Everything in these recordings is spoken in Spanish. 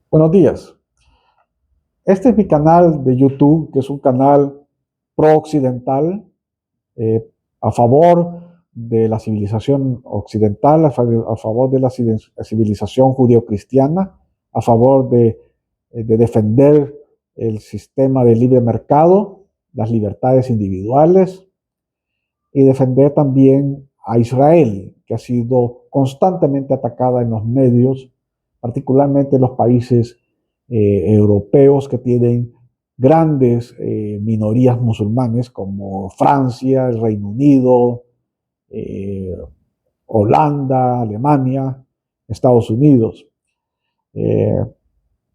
Buenos días. Este es mi canal de YouTube, que es un canal pro-occidental, eh, a favor de la civilización occidental, a favor de la civilización judio-cristiana, a favor de defender el sistema de libre mercado, las libertades individuales y defender también a Israel, que ha sido constantemente atacada en los medios, particularmente en los países europeos que tienen grandes minorías musulmanes como Francia, el Reino Unido, eh, Holanda, Alemania, Estados Unidos. Eh,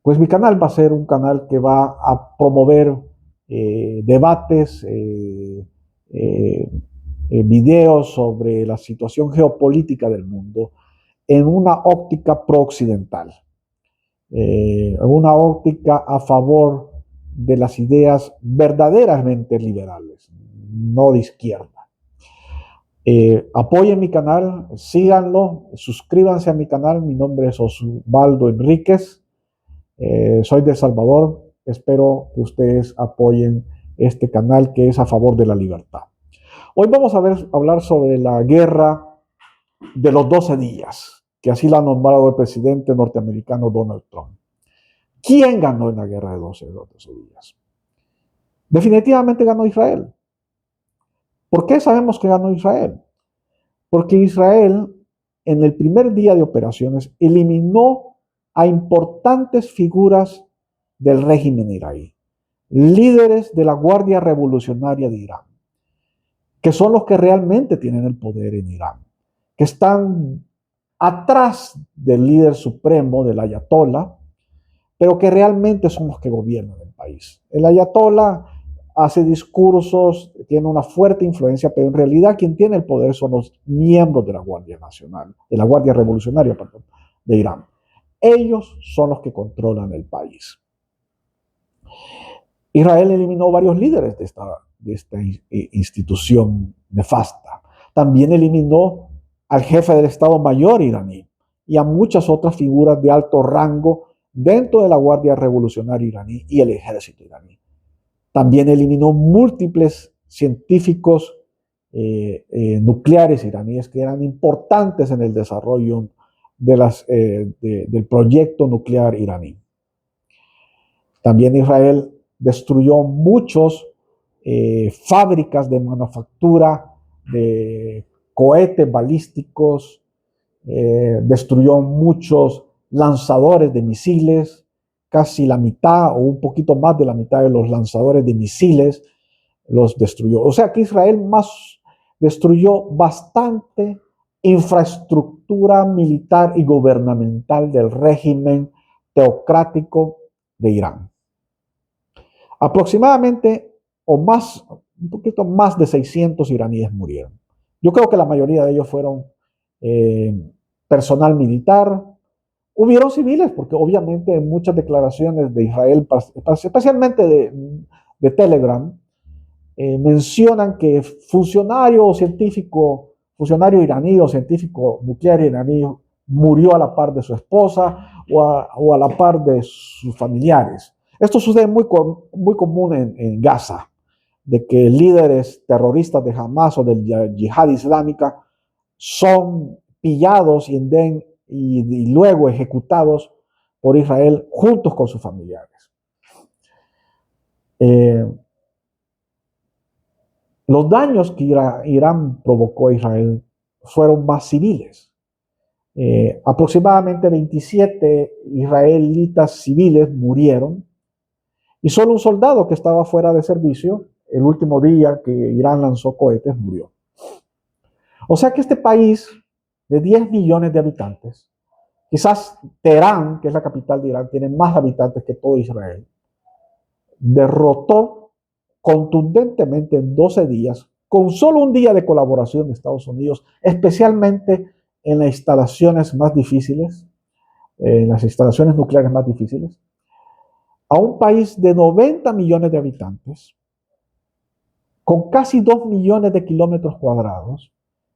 pues mi canal va a ser un canal que va a promover debates, eh, videos sobre la situación geopolítica del mundo en una óptica pro-occidental, en una óptica a favor de las ideas verdaderamente liberales, no de izquierda. Apoyen mi canal, síganlo, suscríbanse a mi canal. Mi nombre es Osvaldo Enríquez, soy de El Salvador. Espero que ustedes apoyen este canal que es a favor de la libertad. Hoy vamos a hablar sobre la guerra de los 12 días, que así la ha nombrado el presidente norteamericano Donald Trump. ¿Quién ganó en la guerra de 12 días? Definitivamente ganó Israel. ¿Por qué sabemos que ganó Israel? Porque Israel, en el primer día de operaciones, eliminó a importantes figuras del régimen iraní, líderes de la Guardia Revolucionaria de Irán, que son los que realmente tienen el poder en Irán, que están atrás del líder supremo, del ayatolá, pero que realmente son los que gobiernan el país. El ayatolá hace discursos, tiene una fuerte influencia, pero en realidad quien tiene el poder son los miembros de la Guardia Nacional, de la Guardia Revolucionaria, perdón, de Irán. Ellos son los que controlan el país. Israel eliminó varios líderes de esta institución nefasta. También eliminó al jefe del Estado Mayor iraní y a muchas otras figuras de alto rango dentro de la Guardia Revolucionaria iraní y el ejército iraní. También eliminó múltiples científicos nucleares iraníes que eran importantes en el desarrollo del proyecto nuclear iraní. También Israel destruyó muchas fábricas de manufactura de cohetes balísticos, destruyó muchos lanzadores de misiles, casi la mitad o un poquito más de la mitad de los lanzadores de misiles los destruyó. O sea que Israel destruyó bastante infraestructura militar y gubernamental del régimen teocrático de Irán. Aproximadamente o más, un poquito más de 600 iraníes murieron. Yo creo que la mayoría de ellos fueron personal militar. Hubieron civiles, porque obviamente en muchas declaraciones de Israel, especialmente de Telegram, mencionan que funcionario científico, funcionario iraní o científico nuclear iraní murió a la par de su esposa o a la par de sus familiares. Esto sucede muy común en Gaza, de que líderes terroristas de Hamas o del Yihad Islámica son pillados y luego ejecutados por Israel juntos con sus familiares. Los daños que Irán provocó a Israel fueron más civiles. Aproximadamente 27 israelitas civiles murieron y solo un soldado que estaba fuera de servicio el último día que Irán lanzó cohetes murió. O sea que este país de 10 millones de habitantes, quizás Teherán, que es la capital de Irán, tiene más habitantes que todo Israel, derrotó contundentemente en 12 días, con solo un día de colaboración de Estados Unidos, especialmente en las instalaciones más difíciles, en las instalaciones nucleares más difíciles, a un país de 90 millones de habitantes, con casi 2 millones de kilómetros cuadrados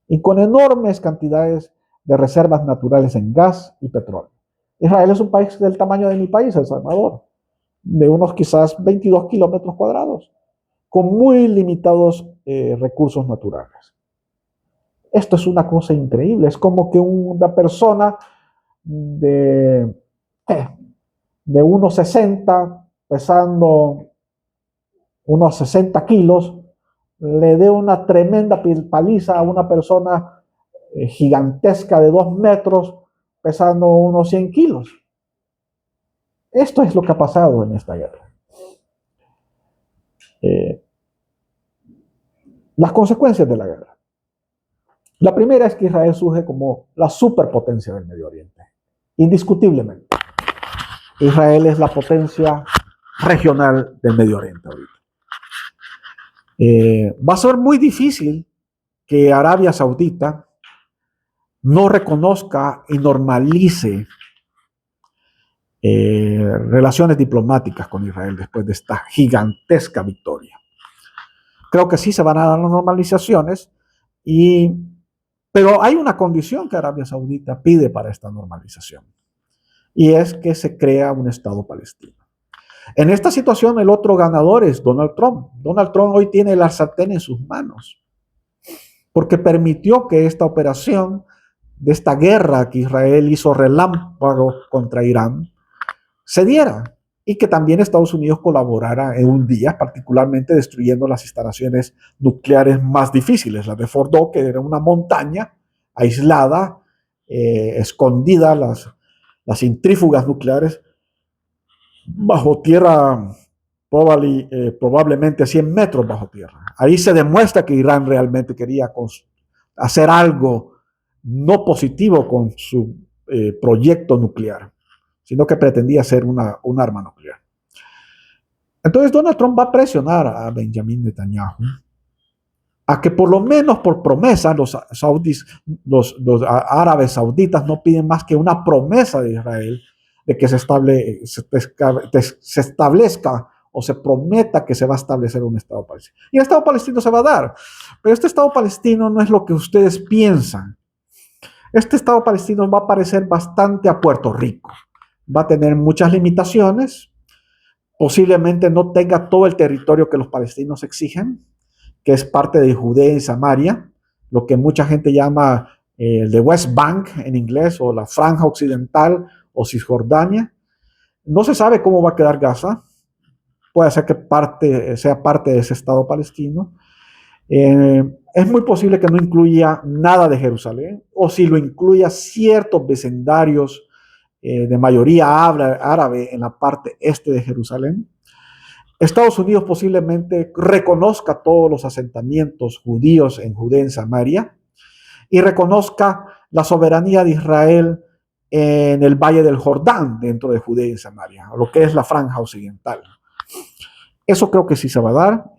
y con enormes cantidades de reservas naturales en gas y petróleo. Israel es un país del tamaño de mi país, El Salvador, de unos quizás 22 kilómetros cuadrados, con muy limitados recursos naturales. Esto es una cosa increíble, es como que una persona de, de unos 60, pesando unos 60 kilos, le dé una tremenda paliza a una persona gigantesca de 2 metros, pesando unos 100 kilos. Esto es lo que ha pasado en esta guerra. Eh, las consecuencias de la guerra. La primera es que Israel surge como la superpotencia del Medio Oriente, indiscutiblemente. Israel es la potencia regional del Medio Oriente ahorita. Va a ser muy difícil que Arabia Saudita no reconozca y normalice relaciones diplomáticas con Israel después de esta gigantesca victoria. Creo que sí se van a dar las normalizaciones, pero hay una condición que Arabia Saudita pide para esta normalización, y es que se crea un Estado palestino. En esta situación, el otro ganador es Donald Trump. Donald Trump hoy tiene la sartén en sus manos, porque permitió que esta operación de esta guerra que Israel hizo relámpago contra Irán se diera, y que también Estados Unidos colaborara en un día, particularmente destruyendo las instalaciones nucleares más difíciles, la de Fordow, que era una montaña aislada, escondida, las centrífugas nucleares bajo tierra, probablemente 100 metros bajo tierra. Ahí se demuestra que Irán realmente quería hacer algo no positivo con su proyecto nuclear, sino que pretendía ser un arma nuclear. Entonces Donald Trump va a presionar a Benjamin Netanyahu a que por lo menos por promesa los árabes sauditas no piden más que una promesa de Israel de que se establezca o se prometa que se va a establecer un Estado palestino. Y el Estado palestino se va a dar, pero este Estado palestino no es lo que ustedes piensan. Este Estado palestino va a parecer bastante a Puerto Rico. Va a tener muchas limitaciones, posiblemente no tenga todo el territorio que los palestinos exigen, que es parte de Judea y Samaria, lo que mucha gente llama el de West Bank en inglés, o la Franja Occidental o Cisjordania. No se sabe cómo va a quedar Gaza, puede ser que sea parte de ese Estado palestino. Es muy posible que no incluya nada de Jerusalén, o si lo incluya ciertos vecindarios de mayoría árabe en la parte este de Jerusalén. Estados Unidos posiblemente reconozca todos los asentamientos judíos en Judea y Samaria, y reconozca la soberanía de Israel en el Valle del Jordán, dentro de Judea y Samaria, lo que es la Franja Occidental. Eso creo que sí se va a dar.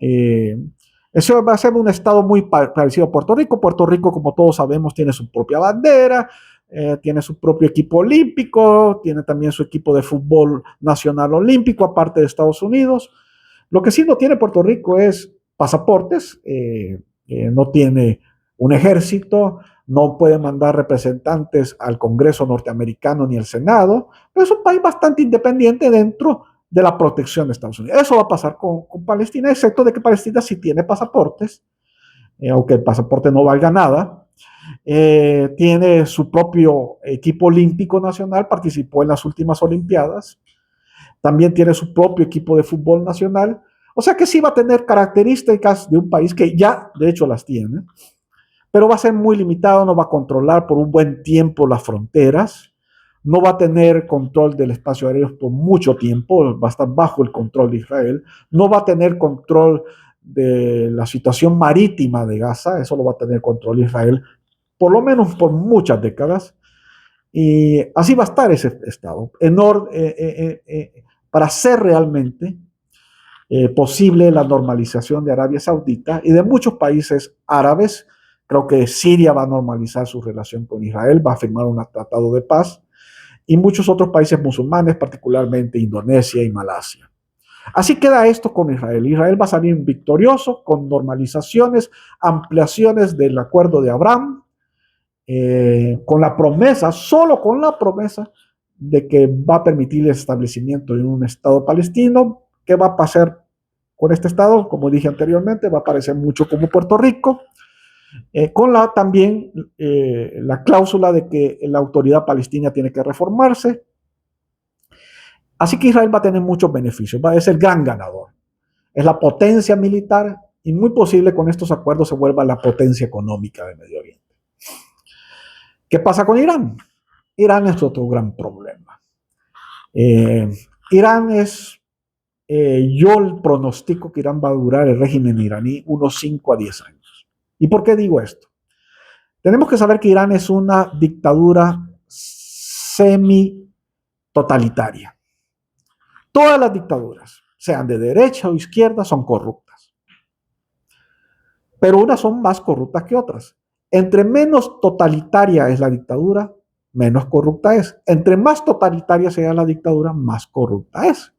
Eso va a ser un estado muy parecido a Puerto Rico. Puerto Rico, como todos sabemos, tiene su propia bandera, tiene su propio equipo olímpico, tiene también su equipo de fútbol nacional olímpico, aparte de Estados Unidos. Lo que sí no tiene Puerto Rico es pasaportes, no tiene un ejército, no puede mandar representantes al Congreso norteamericano ni al Senado, pero es un país bastante independiente dentro de la protección de Estados Unidos. Eso va a pasar con Palestina, excepto de que Palestina sí tiene pasaportes, aunque el pasaporte no valga nada. Tiene su propio equipo olímpico nacional, participó en las últimas Olimpiadas. También tiene su propio equipo de fútbol nacional. O sea que sí va a tener características de un país que ya, de hecho, las tiene, pero va a ser muy limitado, no va a controlar por un buen tiempo las fronteras, no va a tener control del espacio aéreo por mucho tiempo, va a estar bajo el control de Israel, no va a tener control de la situación marítima de Gaza, eso lo va a tener control Israel, por lo menos por muchas décadas, y así va a estar ese Estado, para ser realmente posible la normalización de Arabia Saudita y de muchos países árabes. Creo que Siria va a normalizar su relación con Israel, va a firmar un tratado de paz, y muchos otros países musulmanes, particularmente Indonesia y Malasia. Así queda esto con Israel. Israel va a salir victorioso con normalizaciones, ampliaciones del acuerdo de Abraham, con la promesa, solo con la promesa de que va a permitir el establecimiento de un Estado palestino. ¿Qué va a pasar con este Estado? Como dije anteriormente, va a parecer mucho como Puerto Rico, con también la cláusula de que la autoridad palestina tiene que reformarse. Así que Israel va a tener muchos beneficios, va a ser el gran ganador. Es la potencia militar y muy posible con estos acuerdos se vuelva la potencia económica del Medio Oriente. ¿Qué pasa con Irán? Irán es otro gran problema. Irán es, yo pronostico que Irán va a durar el régimen iraní unos 5 a 10 años. ¿Y por qué digo esto? Tenemos que saber que Irán es una dictadura semi-totalitaria. Todas las dictaduras, sean de derecha o izquierda, son corruptas. Pero unas son más corruptas que otras. Entre menos totalitaria es la dictadura, menos corrupta es. Entre más totalitaria sea la dictadura, más corrupta es.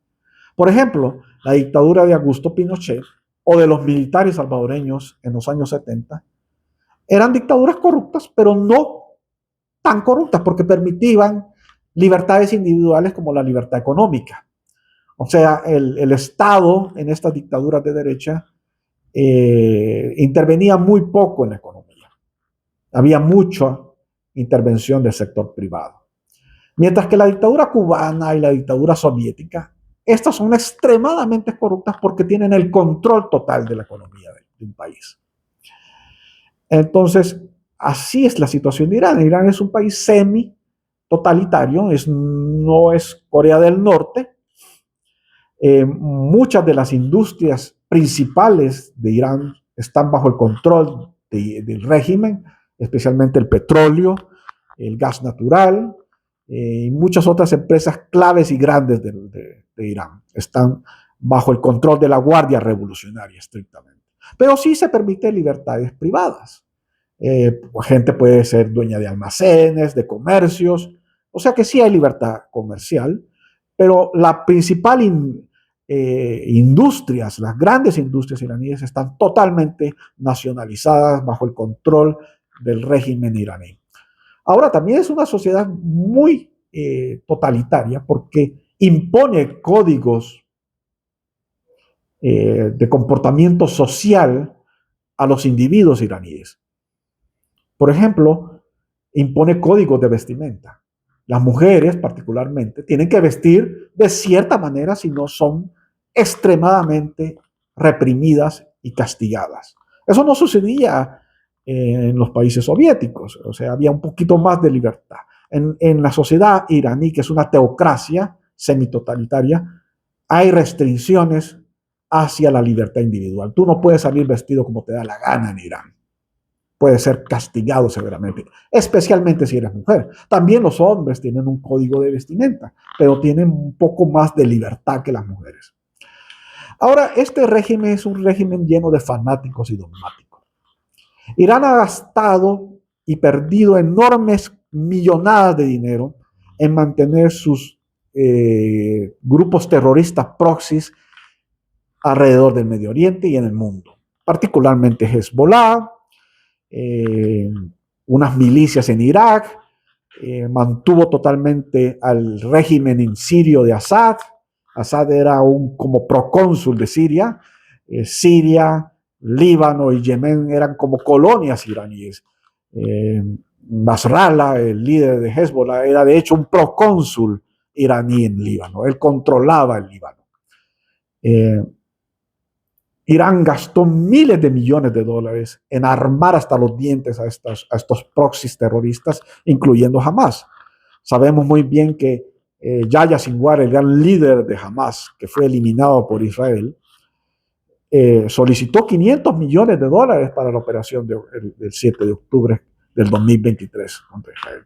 Por ejemplo, la dictadura de Augusto Pinochet o de los militares salvadoreños en los años 70 eran dictaduras corruptas, pero no tan corruptas porque permitían libertades individuales como la libertad económica. O sea, el Estado en estas dictaduras de derecha intervenía muy poco en la economía. Había mucha intervención del sector privado. Mientras que la dictadura cubana y la dictadura soviética, estas son extremadamente corruptas porque tienen el control total de la economía de un país. Entonces, así es la situación de Irán. Irán es un país semi-totalitario, no es Corea del Norte. Muchas de las industrias principales de Irán están bajo el control del régimen, especialmente el petróleo, el gas natural y muchas otras empresas claves y grandes de Irán están bajo el control de la Guardia Revolucionaria estrictamente. Pero sí se permiten libertades privadas. Gente puede ser dueña de almacenes, de comercios, o sea que sí hay libertad comercial, pero la principal industrias, las grandes industrias iraníes están totalmente nacionalizadas bajo el control del régimen iraní. Ahora también es una sociedad muy totalitaria porque impone códigos de comportamiento social a los individuos iraníes. Por ejemplo, impone códigos de vestimenta. Las mujeres, particularmente, tienen que vestir de cierta manera si no son extremadamente reprimidas y castigadas. Eso no sucedía en los países soviéticos, o sea, había un poquito más de libertad. En la sociedad iraní, que es una teocracia semitotalitaria, hay restricciones hacia la libertad individual. Tú no puedes salir vestido como te da la gana en Irán. Puedes ser castigado severamente, especialmente si eres mujer. También los hombres tienen un código de vestimenta, pero tienen un poco más de libertad que las mujeres. Ahora, este régimen es un régimen lleno de fanáticos y dogmáticos. Irán ha gastado y perdido enormes millonadas de dinero en mantener sus grupos terroristas proxies alrededor del Medio Oriente y en el mundo, particularmente Hezbollah, unas milicias en Irak, mantuvo totalmente al régimen en sirio de Assad. Assad era como procónsul de Siria. Siria, Líbano y Yemen eran como colonias iraníes. Nasrallah, el líder de Hezbollah, era de hecho un procónsul iraní en Líbano. Él controlaba el Líbano. Irán gastó miles de millones de dólares en armar hasta los dientes a estos proxies terroristas, incluyendo Hamas. Sabemos muy bien que Yahya Sinwar, el gran líder de Hamas, que fue eliminado por Israel, solicitó 500 millones de dólares para la operación del 7 de octubre del 2023 contra Israel.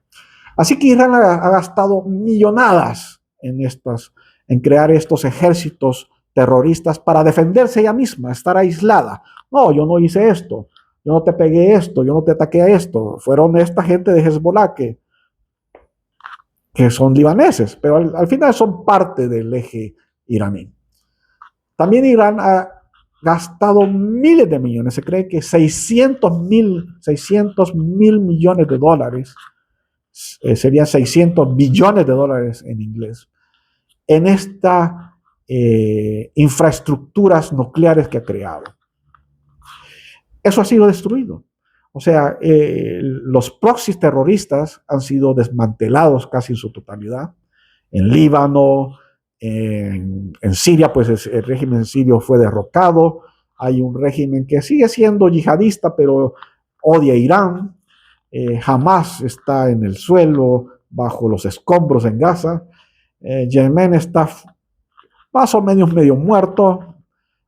Así que Irán ha gastado millonadas en crear estos ejércitos terroristas para defenderse ella misma, estar aislada. No, yo no hice esto, yo no te pegué esto, yo no te ataqué a esto. Fueron esta gente de Hezbollah que son libaneses, pero al final son parte del eje iraní. También Irán ha gastado miles de millones, se cree que 600 mil millones de dólares serían 600 billones de dólares en inglés, en estas infraestructuras nucleares que ha creado. Eso ha sido destruido. O sea, los proxies terroristas han sido desmantelados casi en su totalidad. En Líbano, en Siria, pues el régimen sirio fue derrocado. Hay un régimen que sigue siendo yihadista, pero odia a Irán. Hamas está en el suelo, bajo los escombros en Gaza. Yemen está más o menos medio muerto,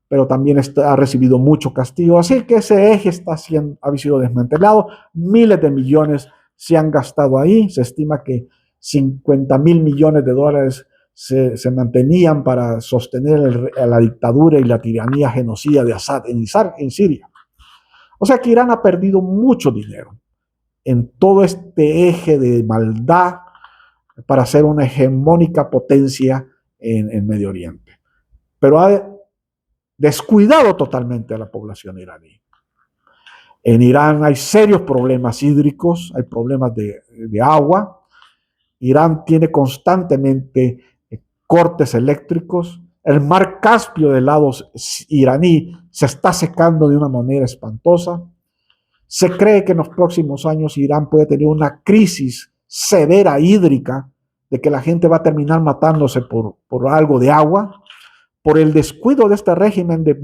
pero también ha recibido mucho castigo. Así que ese eje ha sido desmantelado. Miles de millones se han gastado ahí. Se estima que 50.000 millones de dólares se mantenían para sostener la dictadura y la tiranía genocida de Assad en Siria. O sea que Irán ha perdido mucho dinero en todo este eje de maldad para ser una hegemónica potencia en Medio Oriente. Pero ha descuidado totalmente a la población iraní. En Irán hay serios problemas hídricos, hay problemas de agua. Irán tiene constantemente cortes eléctricos. El mar Caspio del lado iraní se está secando de una manera espantosa. Se cree que en los próximos años Irán puede tener una crisis severa hídrica, de que la gente va a terminar matándose por algo de agua, por el descuido de este régimen de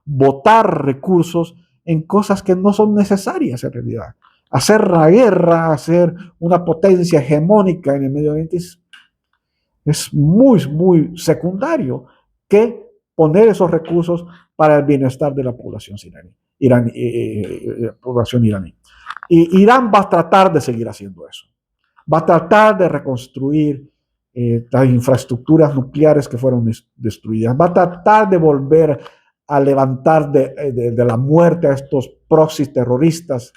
botar recursos en cosas que no son necesarias en realidad. Hacer la guerra, hacer una potencia hegemónica en el Medio Oriente es muy, muy secundario que poner esos recursos para el bienestar de la población iraní. Y Irán va a tratar de seguir haciendo eso. Va a tratar de reconstruir las infraestructuras nucleares que fueron destruidas. Va a tratar de volver a levantar de la muerte a estos proxies terroristas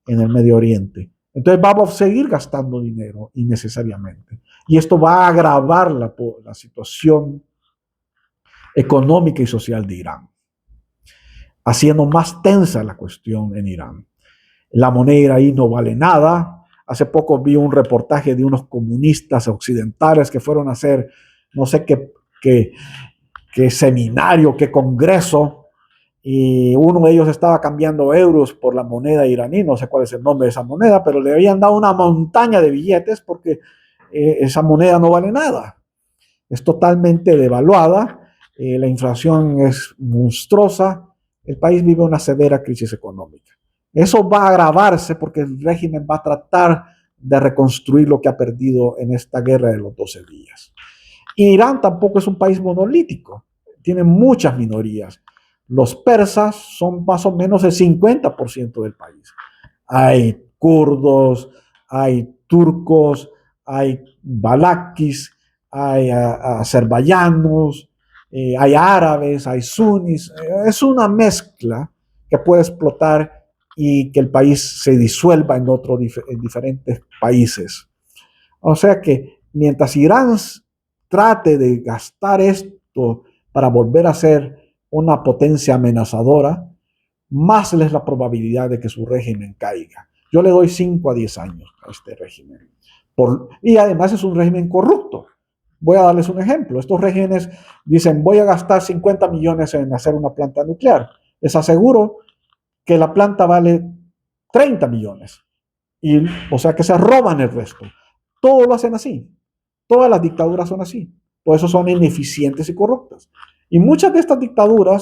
en el Medio Oriente. Entonces vamos a seguir gastando dinero innecesariamente. Y esto va a agravar la situación económica y social de Irán, haciendo más tensa la cuestión en Irán. La moneda iraní no vale nada. Hace poco vi un reportaje de unos comunistas occidentales que fueron a hacer no sé qué seminario, qué congreso, y uno de ellos estaba cambiando euros por la moneda iraní, no sé cuál es el nombre de esa moneda, pero le habían dado una montaña de billetes porque esa moneda no vale nada. Es totalmente devaluada, la inflación es monstruosa, el país vive una severa crisis económica. Eso va a agravarse porque el régimen va a tratar de reconstruir lo que ha perdido en esta guerra de los 12 días. Irán tampoco es un país monolítico, tiene muchas minorías. Los persas son más o menos el 50% del país. Hay kurdos, hay turcos, hay valaquis, hay azerbaiyanos, hay árabes, hay sunis. Es una mezcla que puede explotar y que el país se disuelva en diferentes países. O sea que mientras Irán trate de gastar esto para volver a ser una potencia amenazadora, más es la probabilidad de que su régimen caiga. Yo le doy 5 a 10 años a este régimen. Y además es un régimen corrupto. Voy a darles un ejemplo. Estos regímenes dicen, voy a gastar 50 millones en hacer una planta nuclear. Les aseguro que la planta vale 30 millones. O sea que se roban el resto. Todo lo hacen así. Todas las dictaduras son así. Por eso son ineficientes y corruptas. Y muchas de estas dictaduras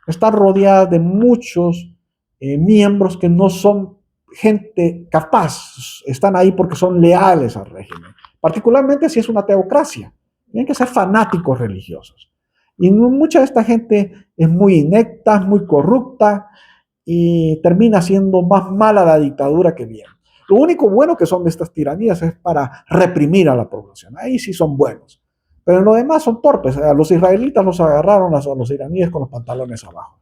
están rodeadas de muchos miembros que no son gente capaz. Están ahí porque son leales al régimen. Particularmente si es una teocracia. Tienen que ser fanáticos religiosos. Y mucha de esta gente es muy inepta, muy corrupta, y termina siendo más mala la dictadura que bien. Lo único bueno que son de estas tiranías es para reprimir a la población. Ahí sí son buenos. Pero en lo demás son torpes. A los israelitas los agarraron a los iraníes con los pantalones abajo.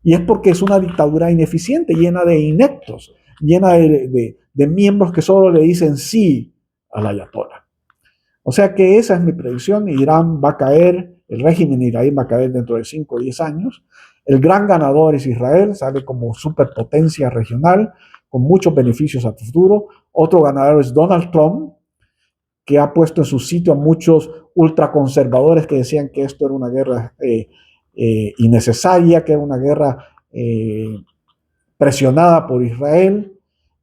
Y es porque es una dictadura ineficiente, llena de ineptos, llena de miembros que solo le dicen sí al ayatollah. O sea que esa es mi predicción. Irán va a caer, el régimen iraní va a caer dentro de 5 o 10 años. El gran ganador es Israel, sale como superpotencia regional, con muchos beneficios a futuro. Otro ganador es Donald Trump, que ha puesto en su sitio a muchos ultraconservadores que decían que esto era una guerra innecesaria, que era una guerra presionada por Israel,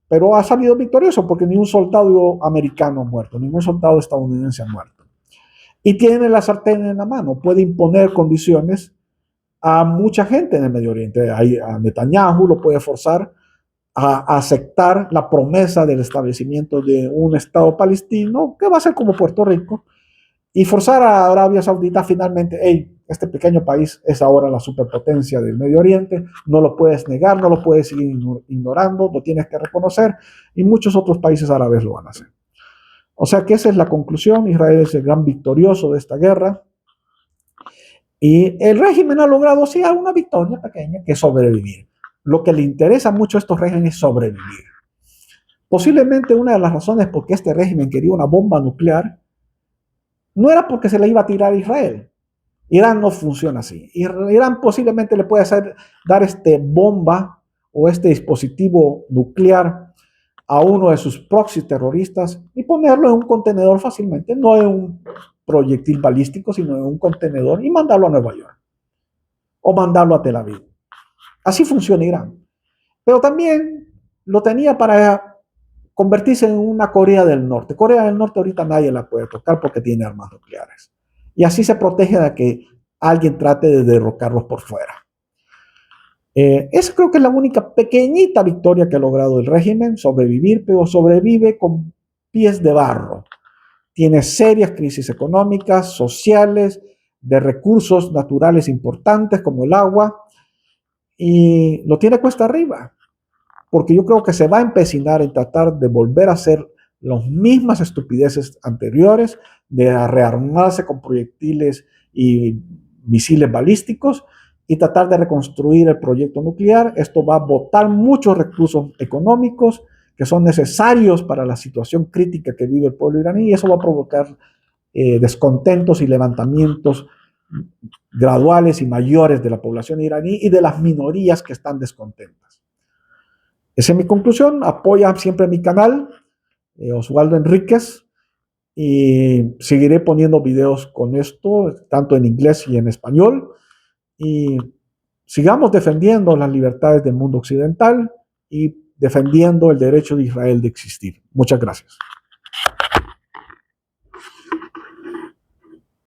pero ha salido victorioso porque ni un soldado americano ha muerto, ningún soldado estadounidense ha muerto. Y tiene la sartén en la mano, puede imponer condiciones a mucha gente en el Medio Oriente. A Netanyahu lo puede forzar a aceptar la promesa del establecimiento de un Estado palestino que va a ser como Puerto Rico y forzar a Arabia Saudita finalmente, hey, este pequeño país es ahora la superpotencia del Medio Oriente, no lo puedes negar, no lo puedes seguir ignorando, lo tienes que reconocer y muchos otros países árabes lo van a hacer. O sea que esa es la conclusión, Israel es el gran victorioso de esta guerra y el régimen ha logrado sí una victoria pequeña que es sobrevivir. Lo que le interesa mucho a estos regímenes es sobrevivir. Posiblemente una de las razones por qué este régimen quería una bomba nuclear no era porque se le iba a tirar a Israel. Irán no funciona así. Irán posiblemente le puede dar bomba o este dispositivo nuclear a uno de sus proxies terroristas y ponerlo en un contenedor fácilmente, no en un proyectil balístico, sino en un contenedor y mandarlo a Nueva York o mandarlo a Tel Aviv. Así funciona Irán. Pero también lo tenía para convertirse en una Corea del Norte. Corea del Norte ahorita nadie la puede tocar porque tiene armas nucleares. Y así se protege de que alguien trate de derrocarlos por fuera. Esa creo que es la única pequeñita victoria que ha logrado el régimen, sobrevivir, pero sobrevive con pies de barro. Tiene serias crisis económicas, sociales, de recursos naturales importantes como el agua, y lo tiene cuesta arriba, porque yo creo que se va a empecinar en tratar de volver a hacer las mismas estupideces anteriores, de rearmarse con proyectiles y misiles balísticos y tratar de reconstruir el proyecto nuclear. Esto va a botar muchos recursos económicos que son necesarios para la situación crítica que vive el pueblo iraní y eso va a provocar descontentos y levantamientos graduales y mayores de la población iraní y de las minorías que están descontentas. Esa es mi conclusión. Apoya siempre mi canal, Oswaldo Enríquez, y seguiré poniendo videos con esto, tanto en inglés y en español. Y sigamos defendiendo las libertades del mundo occidental y defendiendo el derecho de Israel de existir. Muchas gracias.